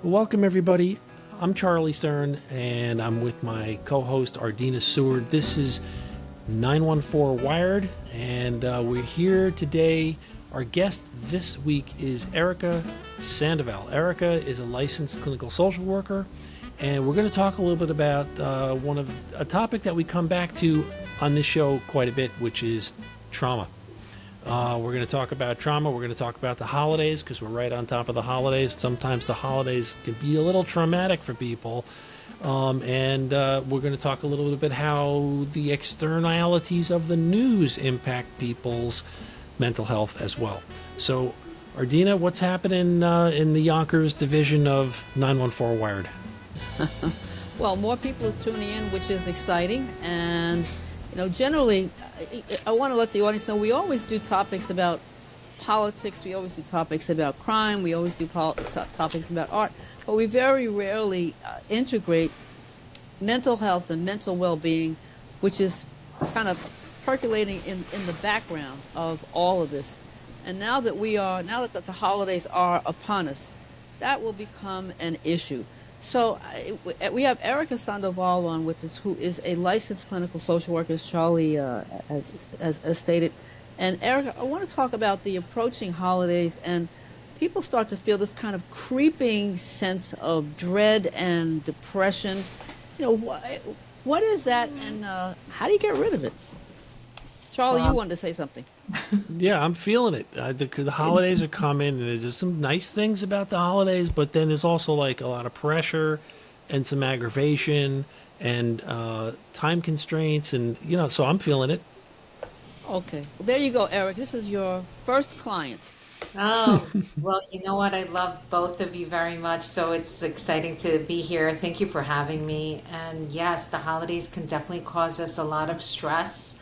Welcome, everybody. I'm Charlie Stern, and I'm with my co-host Ardina Seward. This is 914 Wired, and we're here today. Our guest this week is Erica Sandoval. Erica is a licensed clinical social worker, and we're going to talk a little bit about a topic that we come back to on this show quite a bit, which is trauma. We're going to talk about trauma. We're going to talk about the holidays because we're right on top of the holidays. Sometimes the holidays can be a little traumatic for people. And we're going to talk a little bit how the externalities of the news impact people's mental health as well. So, Ardina, what's happening in the Yonkers division of 914 Wired? Well, more people are tuning in, which is exciting. And, generally, I want to let the audience know we always do topics about politics, we always do topics about crime, we always do topics about art, but we very rarely integrate mental health and mental well-being, which is kind of percolating in the background of all of this. And now that the holidays are upon us, that will become an issue. So we have Erica Sandoval on with us, who is a licensed clinical social worker, as Charlie has stated. And Erica, I want to talk about the approaching holidays, and people start to feel this kind of creeping sense of dread and depression. What is that, and how do you get rid of it? Charlie, you wanted to say something. Yeah, I'm feeling it. The holidays are coming, and there's some nice things about the holidays, but then there's also like a lot of pressure and some aggravation and time constraints, and so I'm feeling it. Okay, well, there you go, Eric. This is your first client. Oh, well, you know what? I love both of you very much. So it's exciting to be here. Thank you for having me. And yes, the holidays can definitely cause us a lot of stress,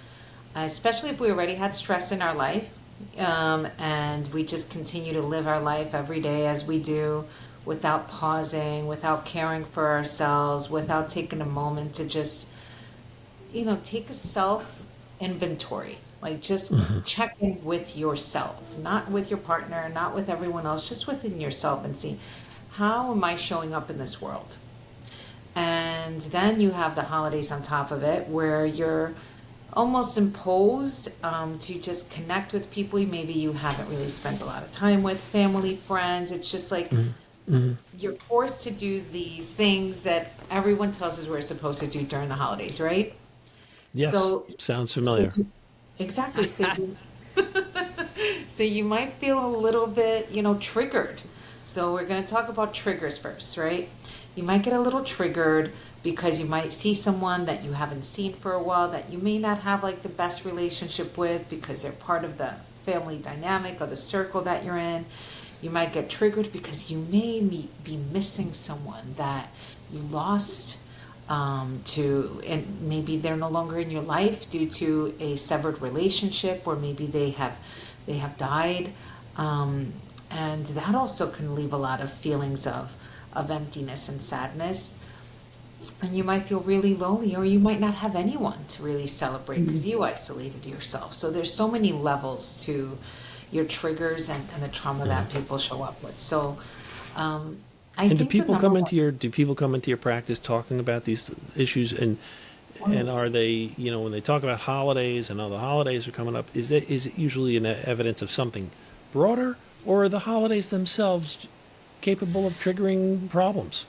especially if we already had stress in our life. And we just continue to live our life every day as we do without pausing, without caring for ourselves, without taking a moment to just, take a self inventory. Like just check in with yourself, not with your partner, not with everyone else, just within yourself and see, how am I showing up in this world? And then you have the holidays on top of it where you're almost imposed to just connect with people maybe you haven't really spent a lot of time with, family, friends. It's just like you're forced to do these things that everyone tells us we're supposed to do during the holidays, right? Yes, sounds familiar. Exactly. So you might feel a little bit, triggered. So we're going to talk about triggers first, right? You might get a little triggered because you might see someone that you haven't seen for a while that you may not have like the best relationship with because they're part of the family dynamic or the circle that you're in. You might get triggered because you may be missing someone that you lost and maybe they're no longer in your life due to a severed relationship, or maybe they have died, and that also can leave a lot of feelings of emptiness and sadness. And you might feel really lonely, or you might not have anyone to really celebrate because you isolated yourself. So there's so many levels to your triggers and the trauma that people show up with. So do people come into your practice talking about these issues, and are they, when they talk about holidays and the holidays are coming up, is it usually an evidence of something broader, or are the holidays themselves capable of triggering problems?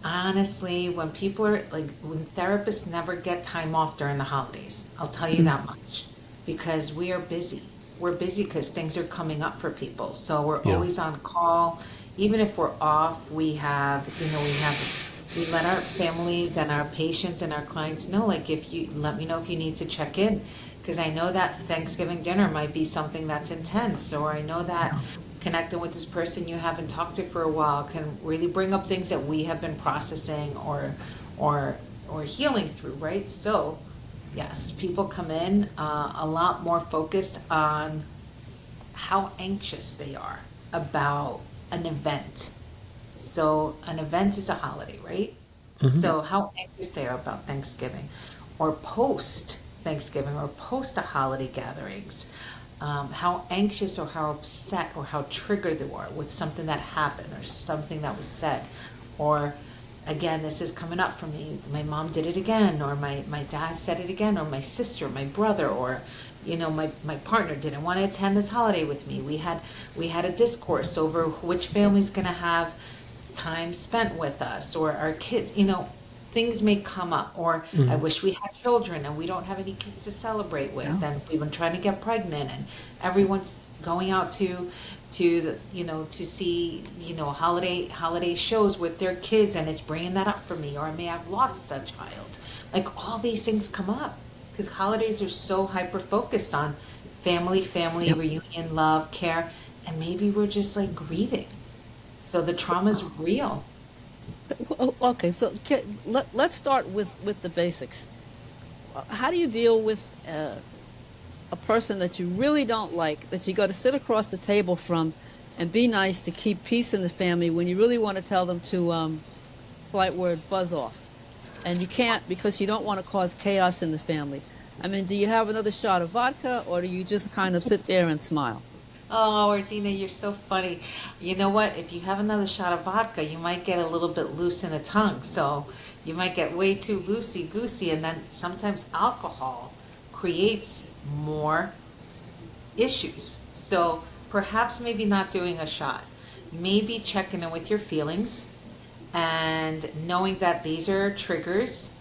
Honestly, when therapists never get time off during the holidays, I'll tell you that much, because we are busy. We're busy because things are coming up for people. So we're always on call. Even if we're off, we let our families and our patients and our clients know, like, if you let me know if you need to check in, because I know that Thanksgiving dinner might be something that's intense, or I know that connecting with this person you haven't talked to for a while can really bring up things that we have been processing or healing through, right? So yes, people come in a lot more focused on how anxious they are about an event. So an event is a holiday, right? So how anxious they are about Thanksgiving or post Thanksgiving or post the holiday gatherings. how anxious or how upset or how triggered they were with something that happened or something that was said. Or again, this is coming up for me. My mom did it again, or my dad said it again, or my sister, my brother, or my partner didn't want to attend this holiday with me. We had a discourse over which family's going to have time spent with us, or our kids. Things may come up, or I wish we had children and we don't have any kids to celebrate with, and we've been trying to get pregnant, and everyone's going out to see holiday shows with their kids, and it's bringing that up for me, or I may have lost a child. Like, all these things come up because holidays are so hyper focused on family, reunion, love, care, and maybe we're just like grieving. So the trauma is real. Okay, so let's start with the basics. How do you deal with a person that you really don't like, that you got to sit across the table from and be nice to keep peace in the family, when you really want to tell them to, polite word, buzz off, and you can't because you don't want to cause chaos in the family? I mean, do you have another shot of vodka, or do you just kind of sit there and smile? Oh, Ardina, you're so funny. You know what? If you have another shot of vodka, you might get a little bit loose in the tongue. So you might get way too loosey-goosey, and then sometimes alcohol creates more issues. So perhaps maybe not doing a shot. Maybe checking in with your feelings and knowing that these are triggers,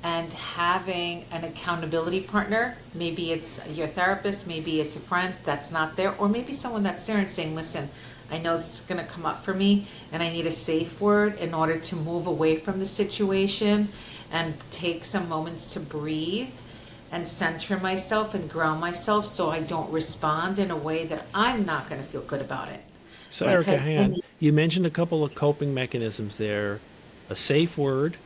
and having an accountability partner. Maybe it's your therapist, maybe it's a friend that's not there, or maybe someone that's there and saying, listen, I know this is going to come up for me, and I need a safe word in order to move away from the situation and take some moments to breathe and center myself and ground myself, so I don't respond in a way that I'm not going to feel good about it. So, Erica, hang on. You mentioned a couple of coping mechanisms there: a safe word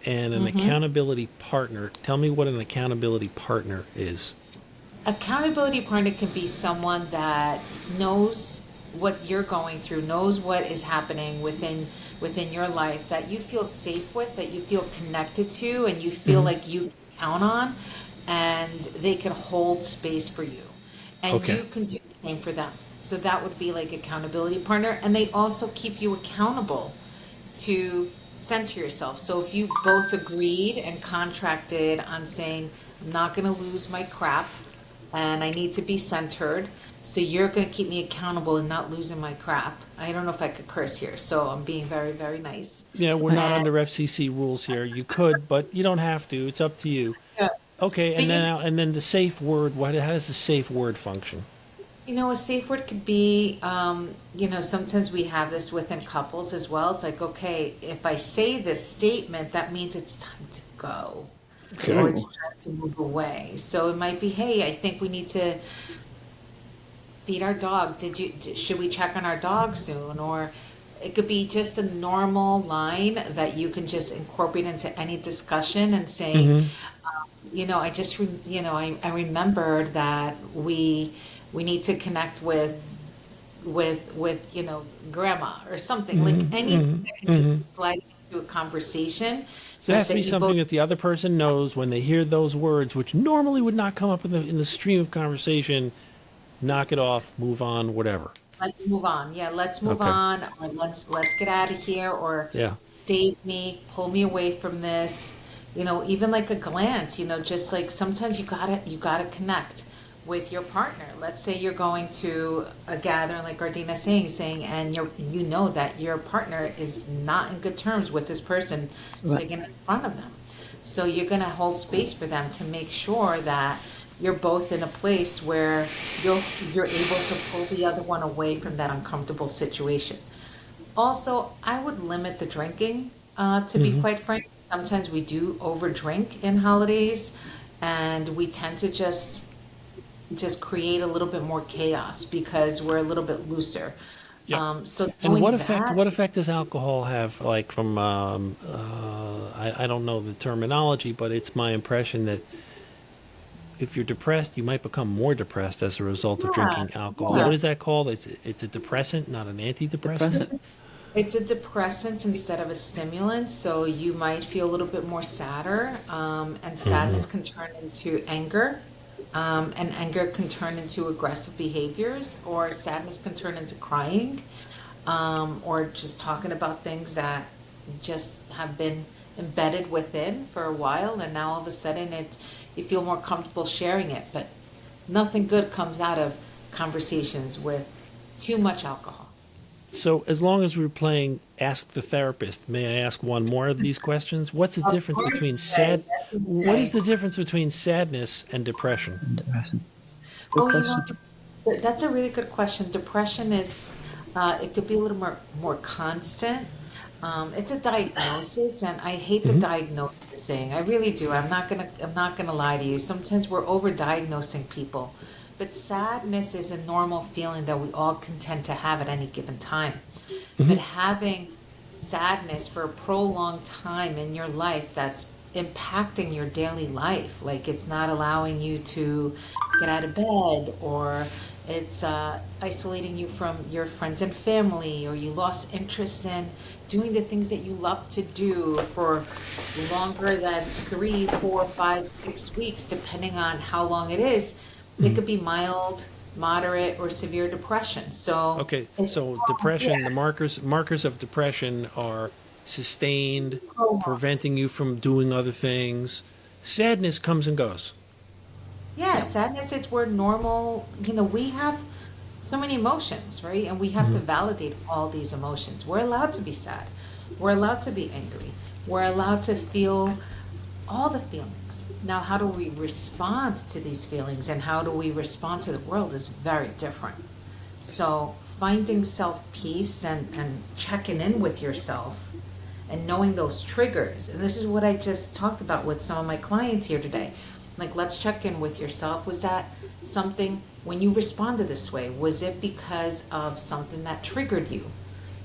and an accountability partner. Tell me what an accountability partner is. Accountability partner can be someone that knows what you're going through, knows what is happening within your life, that you feel safe with, that you feel connected to, and you feel like you can count on, and they can hold space for you. And you can do the same for them. So that would be like accountability partner. And they also keep you accountable to center yourself. So if you both agreed and contracted on saying, I'm not going to lose my crap and I need to be centered, so you're going to keep me accountable and not losing my crap. I don't know if I could curse here, so I'm being very, very nice. Yeah, we're not under FCC rules here. You could, but you don't have to. It's up to you. Yeah. Okay, and then the safe word. How does the safe word function? A safe word could be, sometimes we have this within couples as well. It's like, okay, if I say this statement, that means it's time to go. Okay. Or it's time to move away. So it might be, hey, I think we need to feed our dog. Should we check on our dog soon? Or it could be just a normal line that you can just incorporate into any discussion and saying, I remembered that we need to connect with grandma or something, like anything that can just slide into a conversation. So it has to be something that the other person knows when they hear those words, which normally would not come up in the stream of conversation. Knock it off, move on, whatever. Let's move on. Yeah, let's move on, or let's get out of here, or save me, pull me away from this. Even like a glance. Just like sometimes you gotta connect with your partner. Let's say you're going to a gathering, like Ardina saying, and you know that your partner is not in good terms with this person sitting in front of them. So you're going to hold space for them to make sure that you're both in a place where you're able to pull the other one away from that uncomfortable situation. Also, I would limit the drinking, to be quite frank. Sometimes we do overdrink in holidays, and we tend to just create a little bit more chaos because we're a little bit looser. Yep. So and what effect does alcohol have? Like from I don't know the terminology, but it's my impression that if you're depressed, you might become more depressed as a result of drinking alcohol. Yeah. What is that called? It's a depressant, not an antidepressant. It's a depressant instead of a stimulant, so you might feel a little bit more sadder, and sadness can turn into anger. And anger can turn into aggressive behaviors, or sadness can turn into crying, or just talking about things that just have been embedded within for a while, and now all of a sudden you feel more comfortable sharing it. But nothing good comes out of conversations with too much alcohol. So, as long as we're playing Ask the Therapist, may I ask one more of these questions? What's the Of difference course, between Jay, What is Jay. the difference between sadness and depression? Depression. Good Well, question. that's a really good question. Depression is, it could be a little more constant. It's a diagnosis, and I hate the diagnosis thing. I really do. I'm not gonna lie to you. Sometimes we're over-diagnosing people, but sadness is a normal feeling that we all can tend to have at any given time. But having sadness for a prolonged time in your life that's impacting your daily life, like it's not allowing you to get out of bed, or it's isolating you from your friends and family, or you lost interest in doing the things that you love to do for longer than 3, 4, 5, 6 weeks, depending on how long it is. It could be mild, moderate, or severe depression. So Okay, it's, so depression, the yeah, markers of depression are sustained, prolonged. preventing you from doing other things. Sadness comes and goes. Yeah, sadness, it's where normal, we have so many emotions, right? And we have to validate all these emotions. We're allowed to be sad. We're allowed to be angry. We're allowed to feel all the feelings. Now, how do we respond to these feelings and how do we respond to the world is very different. So, finding self peace and checking in with yourself and knowing those triggers. And this is what I just talked about with some of my clients here today. Like, let's check in with yourself. Was that something, when you responded this way, was it because of something that triggered you?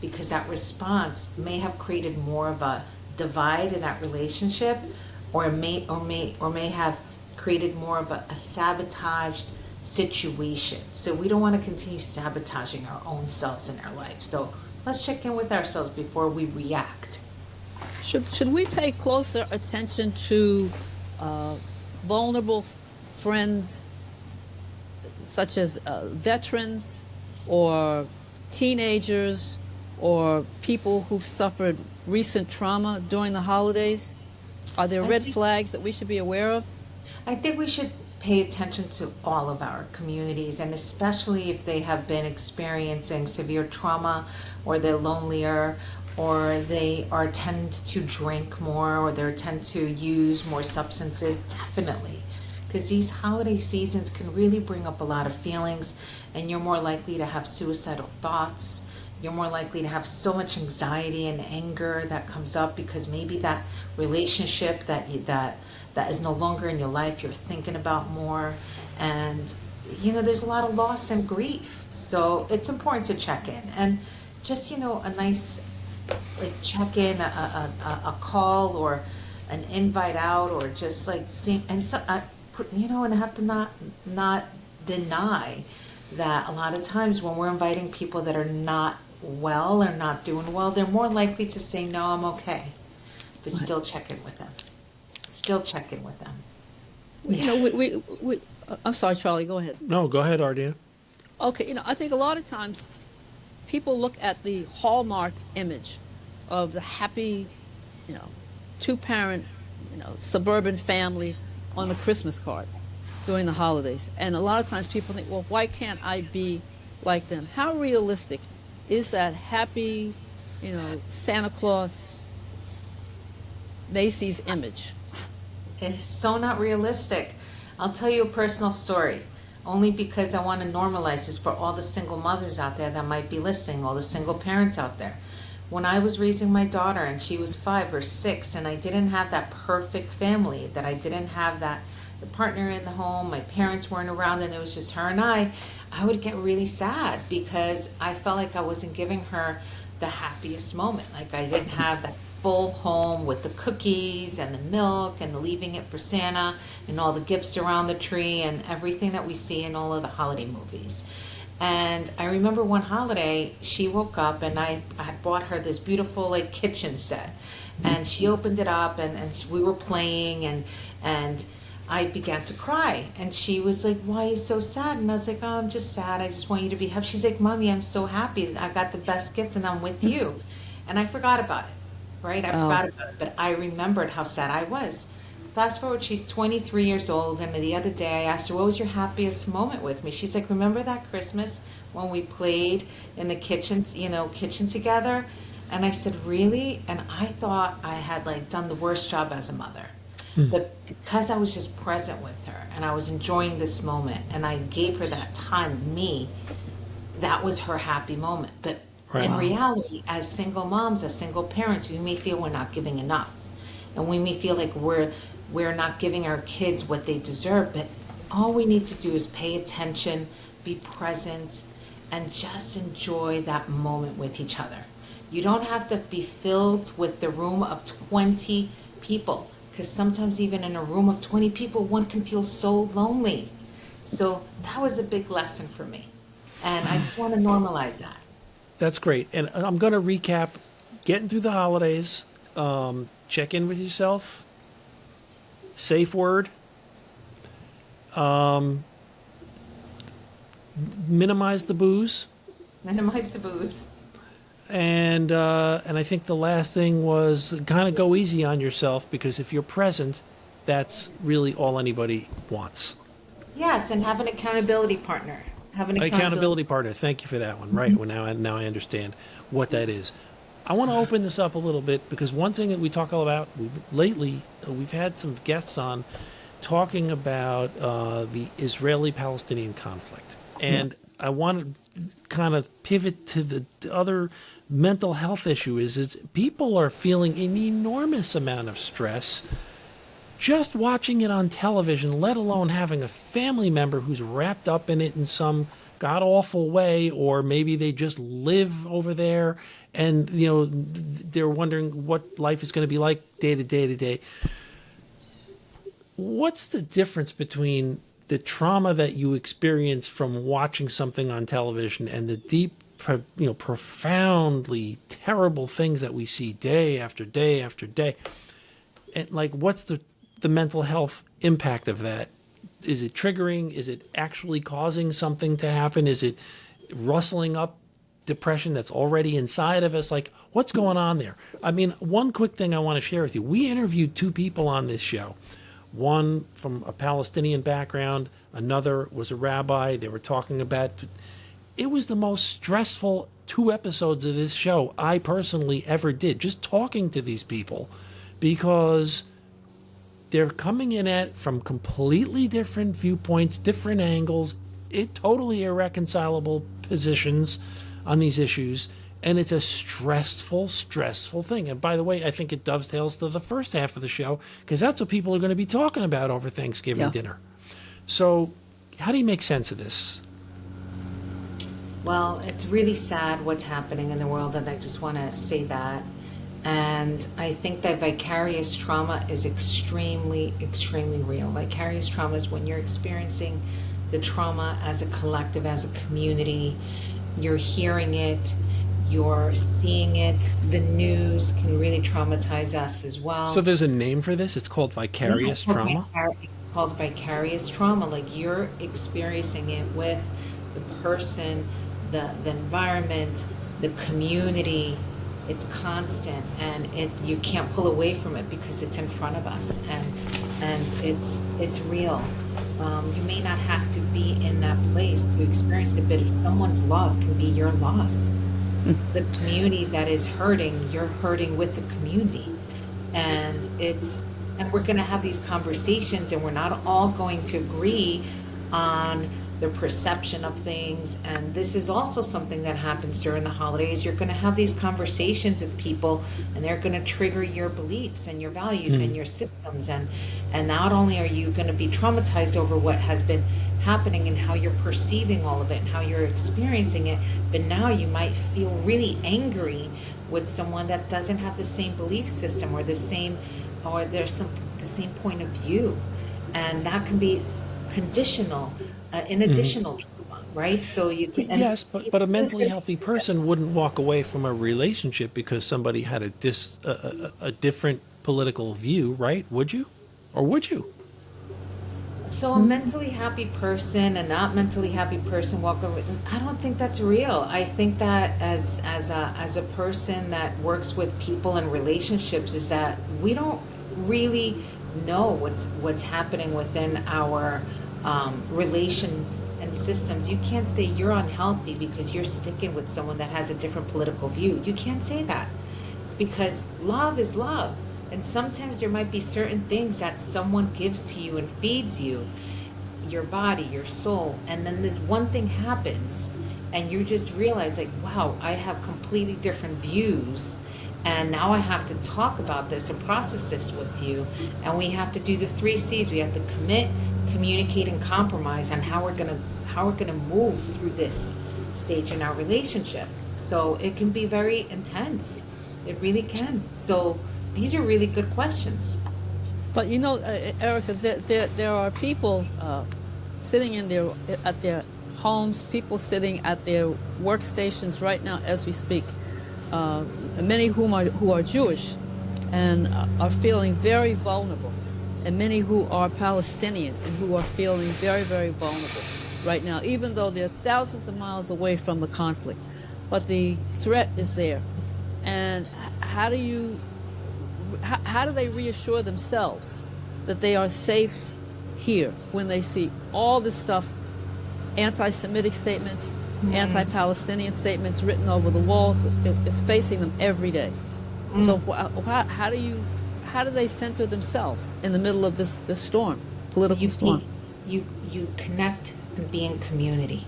Because that response may have created more of a divide in that relationship, or may have created more of a sabotaged situation. So we don't want to continue sabotaging our own selves in our life. So let's check in with ourselves before we react. Should we pay closer attention to vulnerable friends, such as veterans or teenagers or people who've suffered recent trauma during the holidays? Are there I red think flags that we should be aware of? I think we should pay attention to all of our communities, and especially if they have been experiencing severe trauma, or they're lonelier, or they are tend to drink more, or they tend to use more substances. Definitely, because these holiday seasons can really bring up a lot of feelings, and you're more likely to have suicidal thoughts. You're more likely to have so much anxiety and anger that comes up because maybe that relationship that is no longer in your life, you're thinking about more. And there's a lot of loss and grief, so it's important to check in. And just a nice, like, check in, a call, or an invite out, or just like seeing, and so and I have to not deny that a lot of times when we're inviting people that are not well or not doing well, they're more likely to say, no, I'm okay, but still check in with them. Still check in with them. I'm sorry, Charlie, go ahead. No, go ahead, Ardina. Okay, I think a lot of times people look at the hallmark image of the happy, two-parent, suburban family on the Christmas card during the holidays. And a lot of times people think, well, why can't I be like them? How realistic is that happy, Santa Claus, Macy's image? It is so not realistic. I'll tell you a personal story, only because I want to normalize this for all the single mothers out there that might be listening, all the single parents out there. When I was raising my daughter and she was 5 or 6, and I didn't have that perfect family, that I didn't have the partner in the home, my parents weren't around, and it was just her and I would get really sad because I felt like I wasn't giving her the happiest moment. Like, I didn't have that full home with the cookies and the milk and leaving it for Santa and all the gifts around the tree and everything that we see in all of the holiday movies. And I remember one holiday, she woke up and I bought her this beautiful, like, kitchen set. And she opened it up and we were playing and I began to cry. And she was like, "Why are you so sad?" And I was like, "Oh, I'm just sad. I just want you to be happy." She's like, "Mommy, I'm so happy. I got the best gift and I'm with you." And I forgot about it, right? I Oh, forgot about it, but I remembered how sad I was. Fast forward, she's 23 years old, and the other day I asked her, "What was your happiest moment with me?" She's like, "Remember that Christmas when we played in the kitchen, kitchen together?" And I said, "Really?" And I thought I had like done the worst job as a mother. But because I was just present with her and I was enjoying this moment and I gave her that time, me, that was her happy moment. But Right. in Wow. reality, as single moms, as single parents, we may feel we're not giving enough. And we may feel like we're not giving our kids what they deserve, but all we need to do is pay attention, be present, and just enjoy that moment with each other. You don't have to be filled with the room of 20 people, because sometimes even in a room of 20 people, one can feel so lonely. So that was a big lesson for me. And I just want to normalize that. That's great. And I'm going to recap getting through the holidays, check in with yourself, safe word, minimize the booze. Minimize the booze. And I think the last thing was kind of go easy on yourself, because if you're present, that's really all anybody wants. Yes, and have an accountability partner. Have an Accountability partner. Thank you for that one. Right. Well, now I understand what that is. I want to open this up a little bit, because one thing that we talk all about lately, we've had some guests on talking about the Israeli-Palestinian conflict, and I want to kind of pivot to the other mental health issue. Is people are feeling an enormous amount of stress just watching it on television, let alone having a family member who's wrapped up in it in some god awful way, or maybe they just live over there and they're wondering what life is going to be like day to day to day. What's the difference between the trauma that you experience from watching something on television and the deep, profoundly terrible things that we see day after day after day? And like, what's the mental health impact of that? Is it triggering? Is it actually causing something to happen? Is it rustling up depression that's already inside of us? Like, what's going on there? I mean, one quick thing I want to share with you. We interviewed two people on this show. One from a Palestinian background, another was a rabbi. They were talking about, it was the most stressful 2 episodes of this show I personally ever did, just talking to these people, because they're coming in at from completely different viewpoints, different angles, totally irreconcilable positions on these issues. And it's a stressful thing. And by the way, I think it dovetails to the first half of the show, because that's what people are going to be talking about over Thanksgiving dinner. So how do you make sense of this? Well, it's really sad what's happening in the world, and I just want to say that. And I think that vicarious trauma is extremely, extremely real. Vicarious trauma is when you're experiencing the trauma as a collective, as a community. You're hearing it, you're seeing it. The news can really traumatize us as well. So there's a name for this? It's called vicarious trauma? It's called vicarious trauma. Like, you're experiencing it with the person, the environment, the community. It's constant, and you can't pull away from it because it's in front of us, and it's real. You may not have to be in that place to experience it, but if someone's loss can be your loss, the community that is hurting, you're hurting with the community, and we're going to have these conversations, and we're not all going to agree on the perception of things. And this is also something that happens during the holidays. You're going to have these conversations with people, and they're going to trigger your beliefs and your values and your systems, and not only are you going to be traumatized over what has been happening and how you're perceiving all of it and how you're experiencing it, but now you might feel really angry with someone that doesn't have the same belief system or the same point of view, and that can be conditional, an additional trauma, right? So you can, yes, but a mentally healthy person wouldn't walk away from a relationship because somebody had a different political view, right? Would you? Or would you? So a mentally happy person and not mentally happy person welcome. I don't think that's real. I think that as a person that works with people and relationships, is that we don't really know what's happening within our relation and systems. You can't say you're unhealthy because you're sticking with someone that has a different political view. You can't say that, because love is love. And sometimes there might be certain things that someone gives to you and feeds you, your body, your soul, and then this one thing happens and you just realize, like, wow, I have completely different views, and now I have to talk about this and process this with you. And we have to do the 3 C's. We have to commit, communicate, and compromise on how we're gonna move through this stage in our relationship. So it can be very intense. It really can. So these are really good questions. But Erica, there are people sitting at their homes, people sitting at their workstations right now as we speak. Many who are Jewish and are feeling very vulnerable, and many who are Palestinian and who are feeling very, very vulnerable right now, even though they're thousands of miles away from the conflict. But the threat is there. And how do they reassure themselves that they are safe here when they see all this stuff, anti-Semitic statements, anti-Palestinian statements written over the walls? It's facing them every day. So how do they center themselves in the middle of this storm, political storm? You connect and be in community.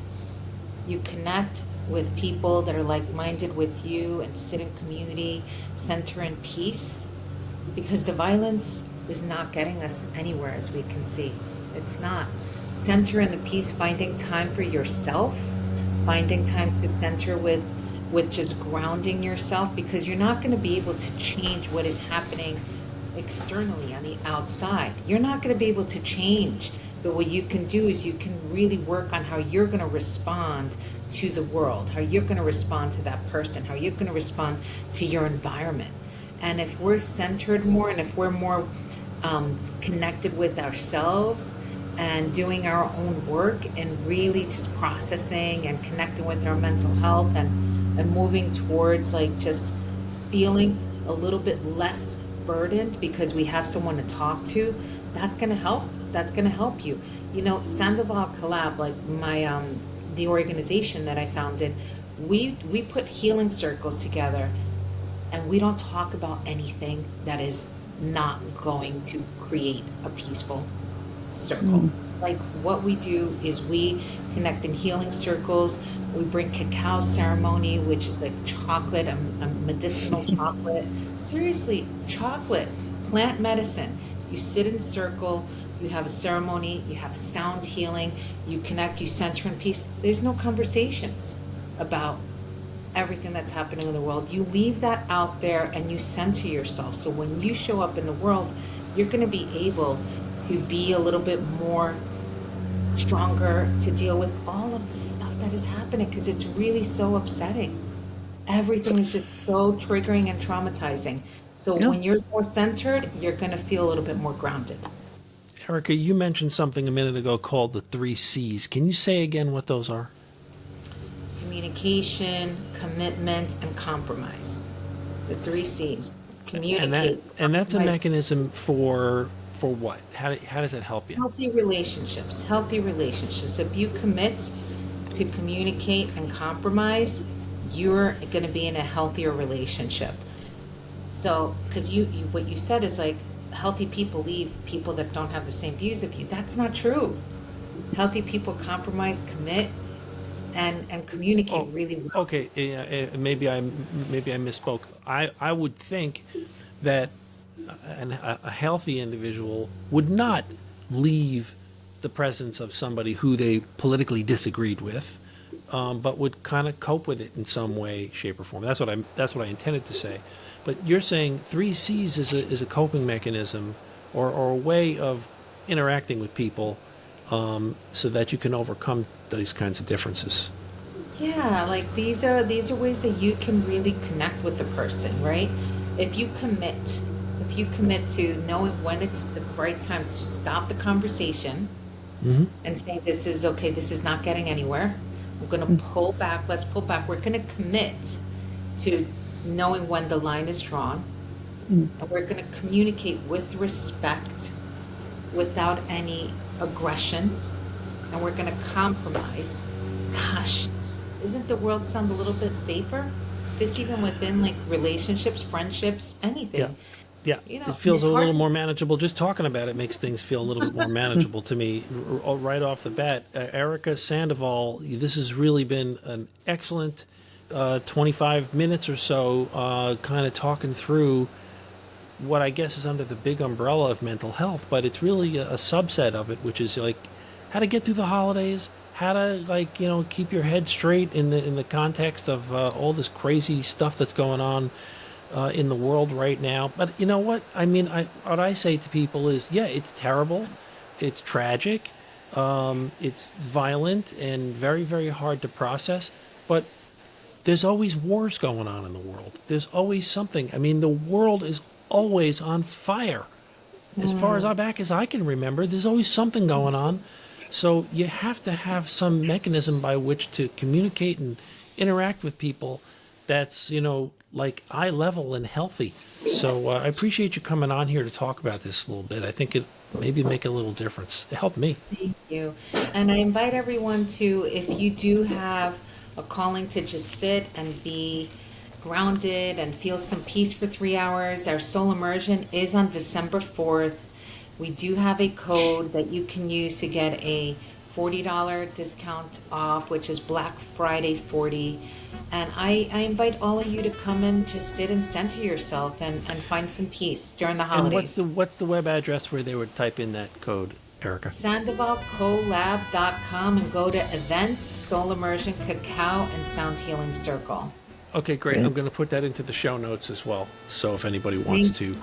You connect with people that are like-minded with you and sit in community, center in peace, because the violence is not getting us anywhere, as we can see. It's not. Center in the peace, finding time for yourself, finding time to center with just grounding yourself, because you're not going to be able to change what is happening externally on the outside. You're not going to be able to change. But what you can do is you can really work on how you're going to respond to the world, how you're going to respond to that person, how you're going to respond to your environment. And if we're centered more, and if we're more connected with ourselves and doing our own work and really just processing and connecting with our mental health and moving towards just feeling a little bit less burdened because we have someone to talk to, that's going to help. That's going to help you. Sandoval CoLab, the organization that I founded, we put healing circles together, and we don't talk about anything that is not going to create a peaceful circle. What we do is we connect in healing circles. We bring cacao ceremony, which is like chocolate, a medicinal chocolate. Seriously, chocolate, plant medicine. You sit in circle, you have a ceremony, you have sound healing, you connect, you center in peace. There's no conversations about everything that's happening in the world. You leave that out there and you center yourself. So when you show up in the world, you're going to be able to be a little bit more stronger to deal with all of the stuff that is happening, because it's really so upsetting. Everything is just so triggering and traumatizing. So when you're more centered, you're going to feel a little bit more grounded. Erica, you mentioned something a minute ago called the 3 C's. Can you say again what those are? Communication, commitment, and compromise. The 3 C's. Communicate. And that's a mechanism for what? How does that help you? Healthy relationships. Healthy relationships. If you commit to communicate and compromise, you're going to be in a healthier relationship. So, because what you said is healthy people leave people that don't have the same views of you. That's not true. Healthy people compromise, commit, and communicate really well. Okay, maybe I misspoke. I would think that a healthy individual would not leave the presence of somebody who they politically disagreed with, but would kind of cope with it in some way, shape, or form. That's what I intended to say. But you're saying 3 C's is a coping mechanism or a way of interacting with people so that you can overcome those kinds of differences. Yeah, these are ways that you can really connect with the person, right? If you commit to knowing when it's the right time to stop the conversation and say, this is okay, this is not getting anywhere. I'm going to pull back. Let's pull back. We're going to commit to knowing when the line is drawn. And we're going to communicate with respect without any aggression. And we're going to compromise. Gosh, doesn't the world sound a little bit safer? Just even within like relationships, friendships, anything. Yeah. Yeah, You know, it feels it's a hard little to- more manageable. Just talking about it makes things feel a little bit more manageable to me right off the bat. Erica Sandoval, this has really been an excellent 25 minutes or so kind of talking through what I guess is under the big umbrella of mental health, but it's really a subset of it, which is like how to get through the holidays, how to keep your head straight in the context of all this crazy stuff that's going on in the world right now. But you know what? I mean, what I say to people is, yeah, it's terrible, it's tragic, it's violent and very, very hard to process. But there's always wars going on in the world. There's always something. I mean, the world is always on fire. As far back as I can remember, there's always something going on. So you have to have some mechanism by which to communicate and interact with people that's, like eye level and healthy. So I appreciate you coming on here to talk about this a little bit. I think it maybe make a little difference. It helped me. Thank you. And I invite everyone to, if you do have a calling to just sit and be grounded and feel some peace for 3 hours, our soul immersion is on December 4th. We do have a code that you can use to get a $40 discount off, which is Black Friday 40. And I invite all of you to come and just sit and center yourself and find some peace during the holidays. And what's the web address where they would type in that code, Erica? SandovalCoLab.com and go to events, soul immersion, cacao, and sound healing circle. Okay, great. I'm going to put that into the show notes as well. So if anybody wants to,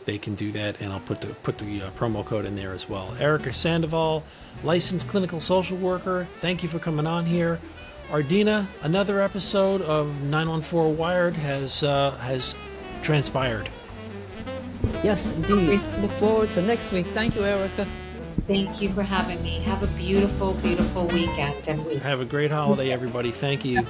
they can do that, and I'll put the promo code in there as well. Erica Sandoval, licensed clinical social worker. Thank you for coming on here. Ardina, another episode of 914 Wired has transpired. Yes, indeed. Look forward to next week. Thank you, Erica. Thank you for having me. Have a beautiful, beautiful weekend and week. Have a great holiday, everybody. Thank you.